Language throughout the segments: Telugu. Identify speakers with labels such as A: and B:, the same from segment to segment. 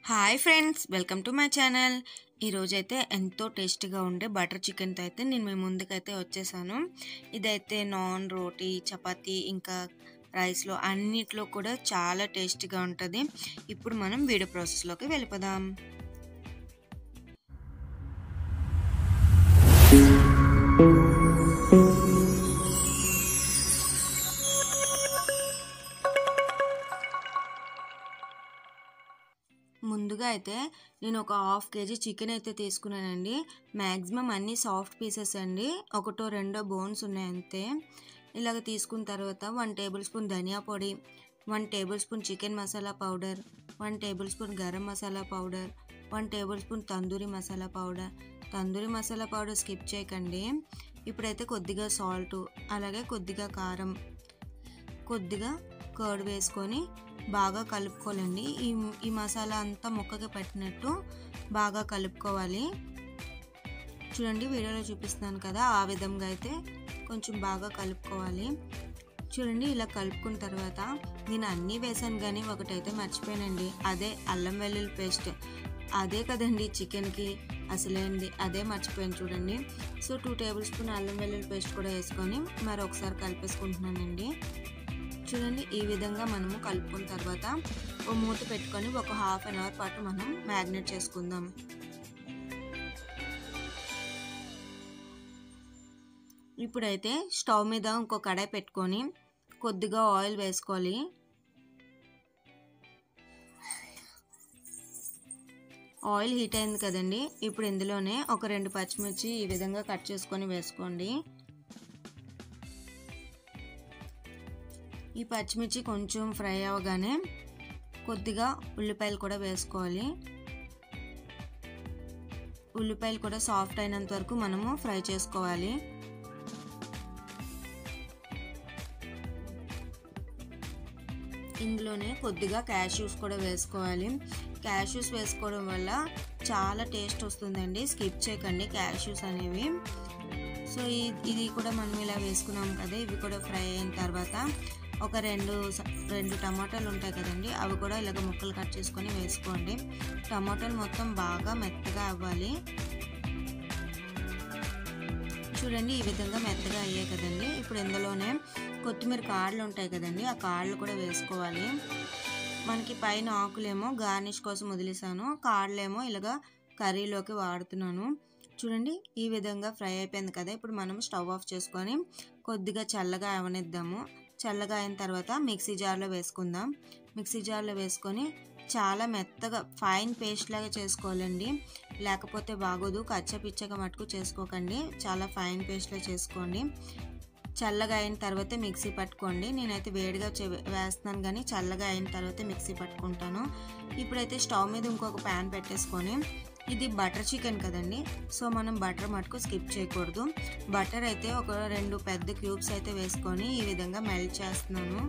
A: Hi friends, welcome to my channel. ఈరోజైతే ఎంతో టేస్టీగా ఉండే బటర్ చికెన్తో అయితే నేను మీ ముందుకైతే వచ్చేసాను. ఇదైతే నాన్, రోటీ, చపాతీ ఇంకా రైస్లో అన్నిట్లో కూడా చాలా టేస్టీగా ఉంటుంది. ఇప్పుడు మనం వీడియో ప్రాసెస్లోకి వెళ్ళిపోదాం. ముందుగా అయితే నేను ఒక హాఫ్ కేజీ చికెన్ అయితే తీసుకున్నానండి. మ్యాక్సిమం అన్నీ సాఫ్ట్ పీసెస్ అండి, ఒకటో రెండో బోన్స్ ఉన్నాయి అంతే. ఇలాగ తీసుకున్న తర్వాత 1 టేబుల్ స్పూన్ ధనియా పొడి, 1 table spoon chicken masala powder, 1 table spoon garam masala powder, 1 table spoon tandoori masala powder. Tandoori masala powder skip చేయకండి. ఇప్పుడైతే కొద్దిగా సాల్ట్, అలాగే కొద్దిగా కారం, కొద్దిగా కర్డ్ వేసుకొని బాగా కలుపుకోవాలండి. ఈ మసాలా అంతా ముక్కకి పట్టినట్టు బాగా కలుపుకోవాలి. చూడండి, వీడియోలో చూపిస్తున్నాను కదా, ఆ విధంగా అయితే కొంచెం బాగా కలుపుకోవాలి. చూడండి, ఇలా కలుపుకున్న తర్వాత నేను అన్నీ వేసాను కానీ ఒకటైతే మర్చిపోయానండి, అదే అల్లం వెల్లుల్లి పేస్ట్. అదే కదండి చికెన్కి అసలేంది, అదే మర్చిపోయాను చూడండి. సో 2 టేబుల్ స్పూన్ అల్లం వెల్లుల్లి పేస్ట్ కూడా వేసుకొని మరొకసారి కలిపేసుకుంటున్నానండి. చూడండి, ఈ విధంగా మనము కలుపుకున్న తర్వాత ఓ మూత పెట్టుకొని ఒక ½ an hour పాటు మనం మ్యారినేట్ చేసుకుందాం. ఇప్పుడైతే స్టవ్ మీద ఇంకో కడాయి పెట్టుకొని కొద్దిగా ఆయిల్ వేసుకోవాలి. ఆయిల్ హీట్ అయింది కదండి, ఇప్పుడు ఇందులోనే ఒక 2 పచ్చిమిర్చి ఈ విధంగా కట్ చేసుకొని వేసుకోండి. ఈ పచ్చిమిర్చి కొంచెం ఫ్రై అవ్వగానే కొద్దిగా ఉల్లిపాయలు కూడా వేసుకోవాలి. ఉల్లిపాయలు కూడా సాఫ్ట్ అయినంత వరకు మనము ఫ్రై చేసుకోవాలి. ఇందులోనే కొద్దిగా క్యాష్యూస్ కూడా వేసుకోవాలి. క్యాష్యూస్ వేసుకోవడం వల్ల చాలా టేస్ట్ వస్తుందండి, స్కిప్ చేయకండి క్యాష్యూస్ అనేవి. సో ఇది కూడా మనం ఇలా వేసుకున్నాం కదా, ఇవి కూడా ఫ్రై అయిన తర్వాత ఒక రెండు టమాటాలు ఉంటాయి కదండి, అవి కూడా ఇలాగ ముక్కలు కట్ చేసుకొని వేసుకోండి. టమాటాలు మొత్తం బాగా మెత్తగా అవ్వాలి. చూడండి, ఈ విధంగా మెత్తగా అయ్యాయి కదండి. ఇప్పుడు ఇందులోనే కొత్తిమీర కాడలు ఉంటాయి కదండి, ఆ కాడలు కూడా వేసుకోవాలి. మనకి పైన ఆకులేమో గార్నిష్ కోసం వదిలేసాను, కాడలేమో ఇలాగా కర్రీలోకి వాడుతున్నాను. చూడండి, ఈ విధంగా ఫ్రై అయిపోయింది కదా. ఇప్పుడు మనం స్టవ్ ఆఫ్ చేసుకొని కొద్దిగా చల్లగా అవనిద్దాము. చల్లగా అయిన తర్వాత మిక్సీ జార్లో వేసుకుందాం. మిక్సీ జార్లో వేసుకొని చాలా మెత్తగా ఫైన్ పేస్ట్ లాగా చేసుకోవాలండి, లేకపోతే బాగోదు. కచ్చపిచ్చగా మటుకు చేసుకోకండి, చాలా ఫైన్ పేస్ట్లా చేసుకోండి. చల్లగా అయిన తర్వాత మిక్సీ పట్టుకోండి. నేనైతే వేడిగా వేస్తున్నాను కానీ చల్లగా అయిన తర్వాత మిక్సీ పట్టుకుంటాను. ఇప్పుడైతే స్టవ్ మీద ఇంకొక ప్యాన్ పెట్టేసుకొని, ఇది బటర్ చికెన్ కదండి, సో మనం బటర్ మటుకు స్కిప్ చేయకూడదు. బటర్ అయితే ఒక 2 పెద్ద క్యూబ్స్ అయితే వేసుకొని ఈ విధంగా మెల్ట్ చేస్తున్నాను.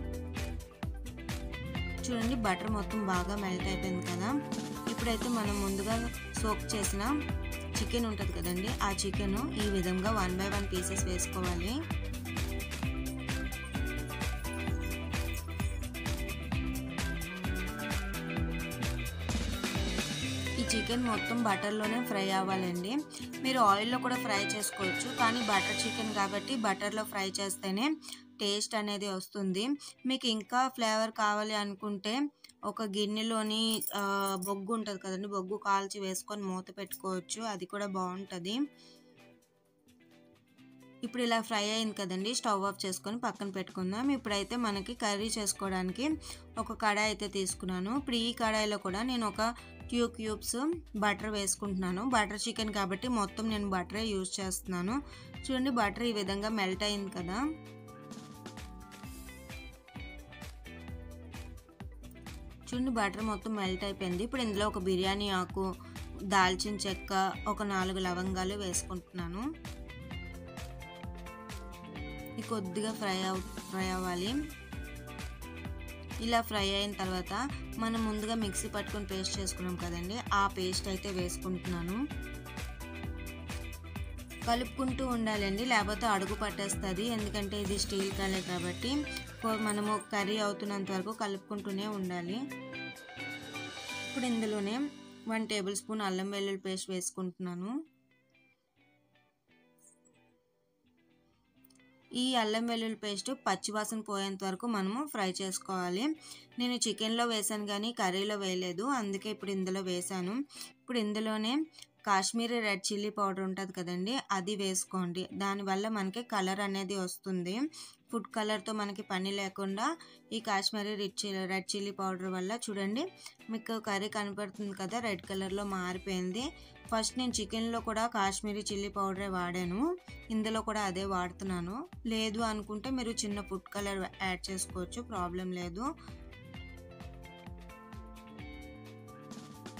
A: చూడండి, బటర్ మొత్తం బాగా మెల్ట్ అయిపోయింది కదా. ఇప్పుడైతే మనం ముందుగా సోక్ చేసిన చికెన్ ఉంటుంది కదండి, ఆ చికెన్ ఈ విధంగా 1 by 1 పీసెస్ వేసుకోవాలి. ఈ చికెన్ మొత్తం బటర్లోనే ఫ్రై అవ్వాలండి. మీరు ఆయిల్లో కూడా ఫ్రై చేసుకోవచ్చు, కానీ బటర్ చికెన్ కాబట్టి బటర్లో ఫ్రై చేస్తేనే టేస్ట్ అనేది వస్తుంది. మీకు ఇంకా ఫ్లేవర్ కావాలి అనుకుంటే ఒక గిన్నెలోని బొగ్గు ఉంటుంది కదండి, బొగ్గు కాల్చి వేసుకొని మూత పెట్టుకోవచ్చు, అది కూడా బాగుంటుంది. ఇప్పుడు ఇలా ఫ్రై అయింది కదండి, స్టవ్ ఆఫ్ చేసుకొని పక్కన పెట్టుకుందాం. ఇప్పుడైతే మనకి కర్రీ చేసుకోవడానికి ఒక కడాయి అయితే తీసుకున్నాను. ఇప్పుడు ఈ కడాయిలో కూడా నేను ఒక 2 క్యూబ్స్ బటర్ వేసుకుంటున్నాను. బటర్ చికెన్ కాబట్టి మొత్తం నేను బటరే యూజ్ చేస్తున్నాను. చూడండి, బటర్ ఈ విధంగా మెల్ట్ అయింది కదా. చూడండి, బటర్ మొత్తం మెల్ట్ అయిపోయింది. ఇప్పుడు ఇందులో ఒక బిర్యానీ ఆకు, దాల్చిన చెక్క, ఒక 4 లవంగాలు వేసుకుంటున్నాను. ఇది కొద్దిగా ఫ్రై అవ్వాలి. ఇలా ఫ్రై అయిన తర్వాత మనం ముందుగా మిక్సీ పట్టుకొని పేస్ట్ చేసుకున్నాం కదండి, ఆ పేస్ట్ అయితే వేసుకుంటున్నాను. కలుపుకుంటూ ఉండాలండి, లేకపోతే అడుగు పట్టేస్తుంది. ఎందుకంటే ఇది స్టీల్ కడాయి కాబట్టి మనము కర్రీ అవుతున్నంత వరకు కలుపుకుంటూనే ఉండాలి. ఇప్పుడు ఇందులోనే 1 టేబుల్ స్పూన్ అల్లం వెల్లుల్లి పేస్ట్ వేసుకుంటున్నాను. ఈ అల్లం వెల్లుల్లి పేస్ట్ పచ్చివాసన పోయేంత వరకు మనము ఫ్రై చేసుకోవాలి. నేను చికెన్లో వేసాను కానీ కర్రీలో వేయలేదు, అందుకే ఇప్పుడు ఇందులో వేసాను. ఇప్పుడు ఇందులోనే కాశ్మీరీ రెడ్ చిల్లీ పౌడర్ ఉంటుంది కదండి, అది వేసుకోండి. దానివల్ల మనకి కలర్ అనేది వస్తుంది. ఫుడ్ కలర్తో మనకి పని లేకుండా ఈ కాశ్మీరీ రెడ్ చిల్లీ పౌడర్ వల్ల చూడండి మీకు కర్రీ కనపడుతుంది కదా, రెడ్ కలర్లో మారిపోయింది. ఫస్ట్ నేను చికెన్లో కూడా కాశ్మీరీ చిల్లీ పౌడరే వాడాను, ఇందులో కూడా అదే వాడుతున్నాను. లేదు అనుకుంటే మీరు చిన్న ఫుడ్ కలర్ యాడ్ చేసుకోవచ్చు, ప్రాబ్లం లేదు.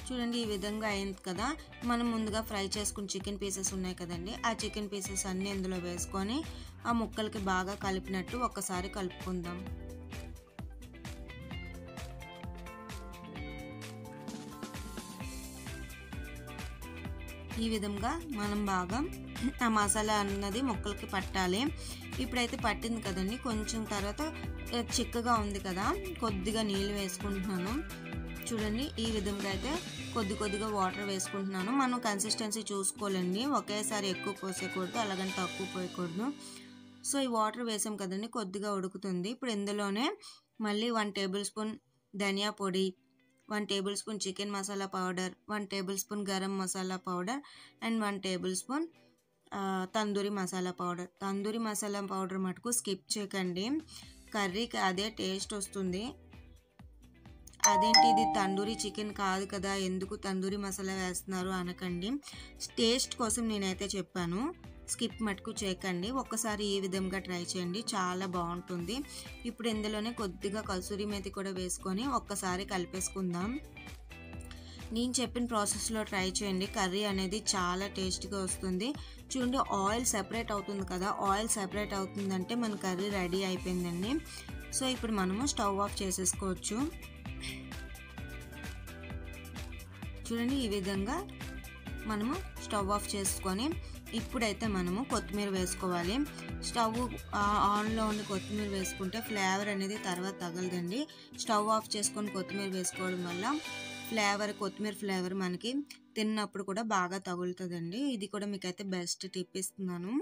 A: చూడండి ఈ విధంగా అయింది కదా. మనం ముందుగా ఫ్రై చేసుకున్న చికెన్ పీసెస్ ఉన్నాయి కదండి, ఆ చికెన్ పీసెస్ అన్నీ ఇందులో వేసుకొని ఆ ముక్కలకి బాగా కలిపినట్టు ఒక్కసారి కలుపుకుందాం. ఈ విధంగా మనం బాగా ఆ మసాలా అన్నది ముక్కలకి పట్టాలి. ఇప్పుడైతే పట్టింది కదండి, కొంచెం తర్వాత చిక్కగా ఉంది కదా, కొద్దిగా నీళ్ళు వేసుకుంటున్నాను. చూడండి ఈ విధంగా అయితే కొద్దిగా వాటర్ వేసుకుంటున్నాను. మనం కన్సిస్టెన్సీ చూసుకోవాలండి, ఒకేసారి ఎక్కువ పోసేయకూడదు, అలాగని తక్కువ పోయకూడదు. సో ఈ వాటర్ వేసాం కదండి, కొద్దిగా ఉడుకుతుంది. ఇప్పుడు ఇందులోనే మళ్ళీ 1 టేబుల్ స్పూన్ ధనియా పొడి, 1 table spoon chicken masala powder, 1 table spoon garam masala powder and 1 table spoon tandoori masala powder. Tandoori masala powder మటుకు స్కిప్ చేయకండి, కర్రీకి అదే టేస్ట్ వస్తుంది. అదేంటి ఇది తందూరి చికెన్ కాదు కదా, ఎందుకు తందూరి మసాలా వేస్తున్నారు అనకండి, టేస్ట్ కోసం నేనైతే చెప్పాను, స్కిప్ మటుకు చేయకండి. ఒక్కసారి ఈ విధంగా ట్రై చేయండి, చాలా బాగుంటుంది. ఇప్పుడు ఇందులోనే కొద్దిగా కసూరి మేతి కూడా వేసుకొని ఒక్కసారి కలిపేసుకుందాం. నేను చెప్పిన ప్రాసెస్లో ట్రై చేయండి, కర్రీ అనేది చాలా టేస్ట్గా వస్తుంది. చూడండి ఆయిల్ సెపరేట్ అవుతుంది కదా, ఆయిల్ సెపరేట్ అవుతుందంటే మన కర్రీ రెడీ అయిపోయిందండి. సో ఇప్పుడు మనము స్టవ్ ఆఫ్ చేసేసుకోవచ్చు. చూడండి ఈ విధంగా మనము స్టవ్ ఆఫ్ చేసుకొని ఇప్పుడైతే మనము కొత్తిమీర వేసుకోవాలి. స్టవ్ ఆన్లో ఉండి కొత్తిమీర వేసుకుంటే ఫ్లేవర్ అనేది తర్వాత తగలదండి. స్టవ్ ఆఫ్ చేసుకొని కొత్తిమీర వేసుకోవడం వల్ల కొత్తిమీర ఫ్లేవర్ మనకి తిన్నప్పుడు కూడా బాగా తగులుతుందండి. ఇది కూడా మీకైతే బెస్ట్ టిప్ ఇస్తున్నాను.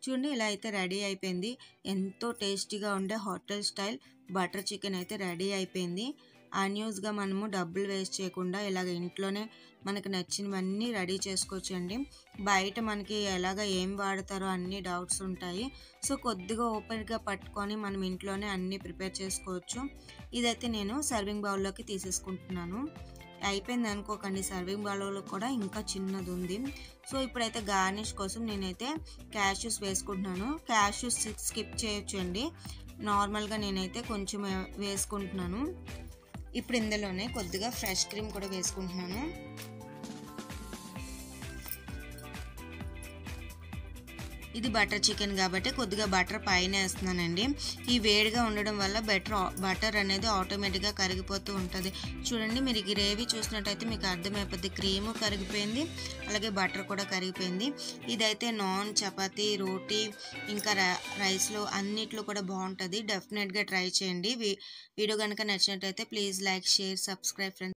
A: చూడండి ఇలా అయితే రెడీ అయిపోయింది. ఎంతో టేస్టీగా ఉండే హోటల్ స్టైల్ బటర్ చికెన్ అయితే రెడీ అయిపోయింది. అన్యూస్గా మనము డబ్బులు వేస్ట్ చేయకుండా ఇలాగ ఇంట్లోనే మనకు నచ్చినవన్నీ రెడీ చేసుకోవచ్చండి. బయట మనకి ఎలాగ ఏం వాడతారో అన్ని డౌట్స్ ఉంటాయి. సో కొద్దిగా ఓపెన్గా పట్టుకొని మనం ఇంట్లోనే అన్నీ ప్రిపేర్ చేసుకోవచ్చు. ఇదైతే నేను సర్వింగ్ బౌల్లోకి తీసేసుకుంటున్నాను. అయిపోయింది అనుకోకండి, సర్వింగ్ బౌల్లో కూడా ఇంకా చిన్నది ఉంది. సో ఇప్పుడైతే గార్నిష్ కోసం నేనైతే క్యాష్యూస్ వేసుకుంటున్నాను. క్యాష్యూస్ స్కిప్ చేయొచ్చండి, నార్మల్గా నేనైతే కొంచెం వేసుకుంటున్నాను. ఇప్పుడు ఇందులోనే కొద్దిగా ఫ్రెష్ క్రీమ్ కూడా వేసుకుంటున్నాను. ఇది బటర్ చికెన్ కాబట్టి కొద్దిగా బటర్ పైన వేస్తున్నానండి. ఈ వేడిగా ఉండడం వల్ల బటర్ అనేది ఆటోమేటిక్గా కరిగిపోతూ ఉంటుంది. చూడండి మీరు గ్రేవీ చూసినట్టయితే మీకు అర్థమైపోద్ది, క్రీము కరిగిపోయింది, అలాగే బటర్ కూడా కరిగిపోయింది. ఇదైతే నాన్, చపాతీ, రోటీ ఇంకా రైస్లో అన్నిట్లో కూడా బాగుంటుంది. డెఫినెట్గా ట్రై చేయండి. వీడియో కనుక నచ్చినట్టయితే please like, share, subscribe friends.